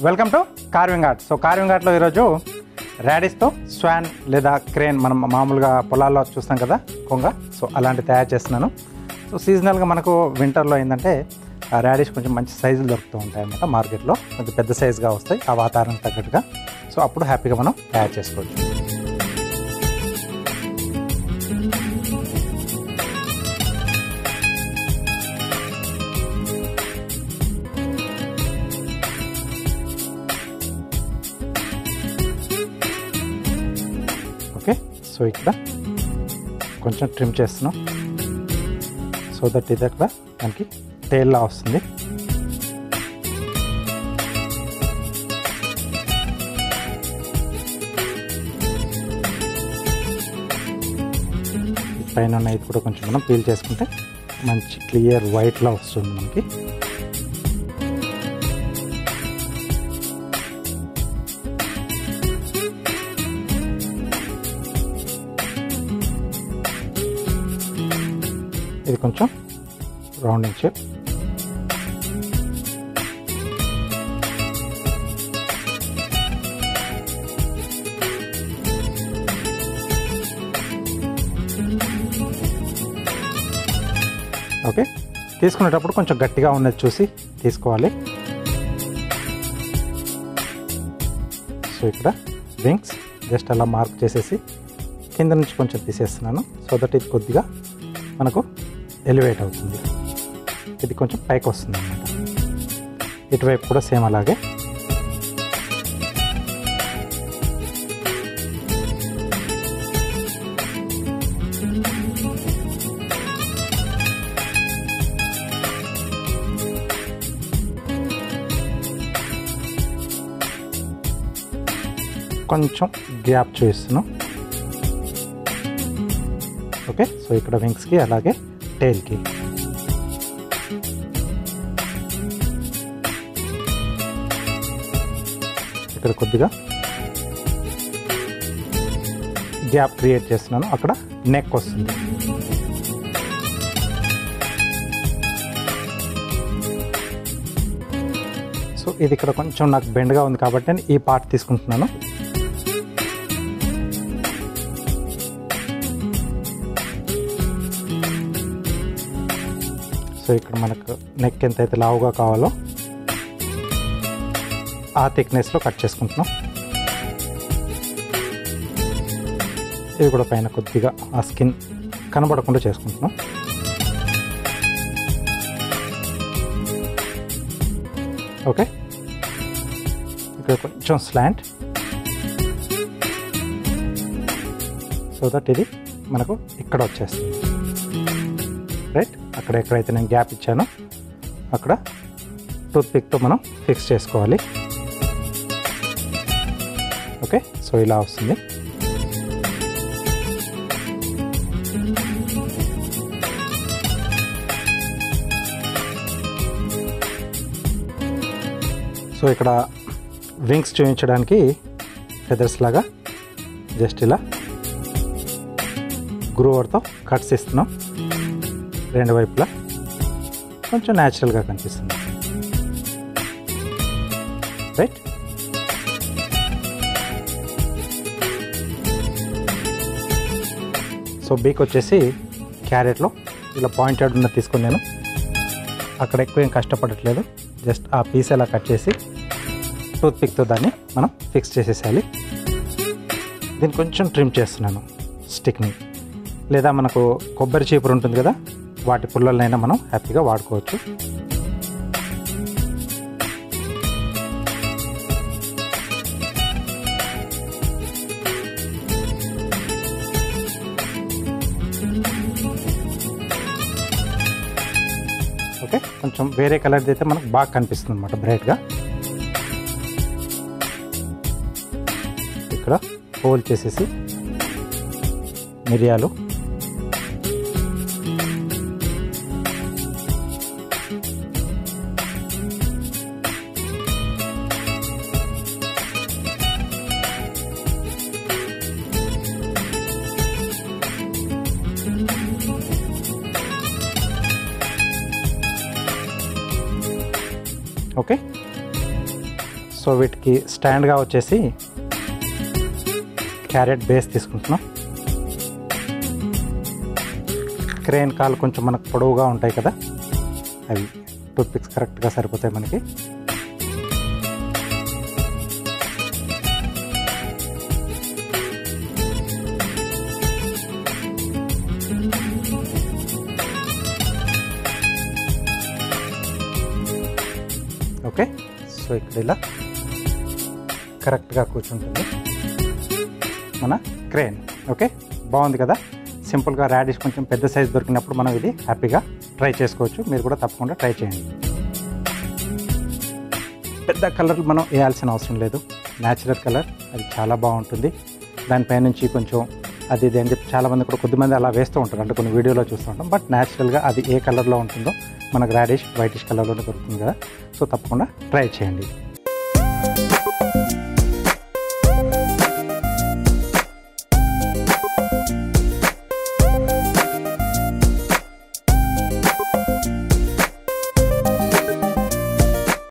Welcome to carving art. So carving ఆర్ట్లో ఈరోజు రాడిష్తో స్వాన్ లేదా క్రేన్ మనం మామూలుగా పొలాల్లో చూస్తాం కదా కొంగ, సో అలాంటి తయారు చేస్తున్నాను. సో సీజనల్గా మనకు వింటర్లో ఏంటంటే రాడిష్ కొంచెం మంచి సైజులు దొరుకుతూ ఉంటాయి అన్నమాట మార్కెట్లో, కొంచెం పెద్ద సైజుగా వస్తాయి ఆ వాతావరణం తగ్గట్టుగా. సో అప్పుడు హ్యాపీగా మనం తయారు చేసుకోవచ్చు. ఓకే, సో ఇక్కడ కొంచెం ట్రిమ్ చేస్తున్నాం సో దట్ ఇది అక్కడ మనకి టేల్లా వస్తుంది. పైన ఉన్న ఇది కూడా కొంచెం మనం పీల్ చేసుకుంటే మంచి క్లియర్ వైట్లా వస్తుంది మనకి. ఇది కొంచెం రౌండింగ్ షేప్. ఓకే, తీసుకునేటప్పుడు కొంచెం గట్టిగా ఉన్నది చూసి తీసుకోవాలి. సో ఇక్కడ వింగ్స్ జస్ట్ అలా మార్క్ చేసేసి కింద నుంచి కొంచెం తీసేస్తున్నాను సో దట్ ఇది కొద్దిగా మనకు ఎలివేట్ అవుతుంది, ఇది కొంచెం పైకి వస్తుంది అన్నమాట. ఇటువైపు కూడా సేమ్ అలాగే. కొంచెం గ్యాప్ చూస్తున్నాం. ఓకే, సో ఇక్కడ వింగ్స్కి అలాగే టైల్కి. ఇక్కడ కొద్దిగా గ్యాప్ క్రియేట్ చేస్తున్నాను, అక్కడ నెక్ వస్తుంది. సో ఇది ఇక్కడ కొంచెం నాకు బెండ్గా ఉంది కాబట్టి నేను ఈ పార్ట్ తీసుకుంటున్నాను. సో ఇక్కడ మనకు నెక్ ఎంతైతే లావుగా కావాలో ఆ థిక్నెస్లో కట్ చేసుకుంటున్నాం. ఇది కూడా పైన కొద్దిగా ఆ స్కిన్ కనబడకుండా చేసుకుంటున్నాం. ఓకే, ఇక్కడ కొంచెం స్లాంట్ సో దట్ ఇది మనకు ఇక్కడ వచ్చేస్తుంది. రైట్, అక్కడ ఎక్కడైతే నేను గ్యాప్ ఇచ్చానో అక్కడ టూత్ పిక్తో మనం ఫిక్స్ చేసుకోవాలి. ఓకే, సో ఇలా వస్తుంది. సో ఇక్కడ వింగ్స్ చూపించడానికి ఫెదర్స్ లాగా జస్ట్ ఇలా గ్రూవర్తో కట్స్ ఇస్తున్నాం రెండు వైపులా, కొంచెం న్యాచురల్గా కనిపిస్తుంది. రైట్, సో బీక్ వచ్చేసి క్యారెట్లో ఇలా పాయింటెడ్ ఉన్న తీసుకొని నేను అక్కడ ఎక్కువ ఏం కష్టపడట్లేదు, జస్ట్ ఆ పీస్ ఎలా కట్ చేసి టూత్ పిక్తో దాన్ని మనం ఫిక్స్ చేసేసాలి. దీన్ని కొంచెం ట్రిమ్ చేస్తున్నాను స్టిక్ని, లేదా మనకు కొబ్బరి చీపురు ఉంటుంది కదా వాటి పుల్లలనైనా మనం హ్యాపీగా వాడుకోవచ్చు. ఓకే, కొంచెం వేరే కలర్ది అయితే మనకు బాగా కనిపిస్తుంది అన్నమాట బ్రైట్గా. ఇక్కడ హోల్ చేసేసి మిరియాలు, ఓకే, సో వీటికి స్టాండ్గా వచ్చేసి క్యారెట్ బేస్ తీసుకుంటున్నాం. క్రేన్ కాలు కొంచెం మనకు పొడవుగా ఉంటాయి కదా, అవి టూత్ పిక్స్ కరెక్ట్గా సరిపోతాయి మనకి. ఓకే, సో ఇక్కడ ఇలా కరెక్ట్గా కూర్చుంటుంది మన క్రేన్. ఓకే, బాగుంది కదా. సింపుల్గా రాడిష్ కొంచెం పెద్ద సైజ్ దొరికినప్పుడు మనం ఇది హ్యాపీగా ట్రై చేసుకోవచ్చు. మీరు కూడా తప్పకుండా ట్రై చేయండి. పెద్ద కలర్ మనం వేయాల్సిన అవసరం లేదు, న్యాచురల్ కలర్ అది చాలా బాగుంటుంది. దానిపై నుంచి కొంచెం అది ఇది అని చెప్పి చాలామంది కూడా కొద్దిమంది అలా వేస్తూ ఉంటారు, అంటే కొన్ని వీడియోలో చూస్తూ ఉంటాం. బట్ న్యాచురల్గా అది ఏ కలర్లో ఉంటుందో మనకు రాడిష్ వైటిష్ కలర్లోనే దొరుకుతుంది కదా. సో తప్పకుండా ట్రై చేయండి.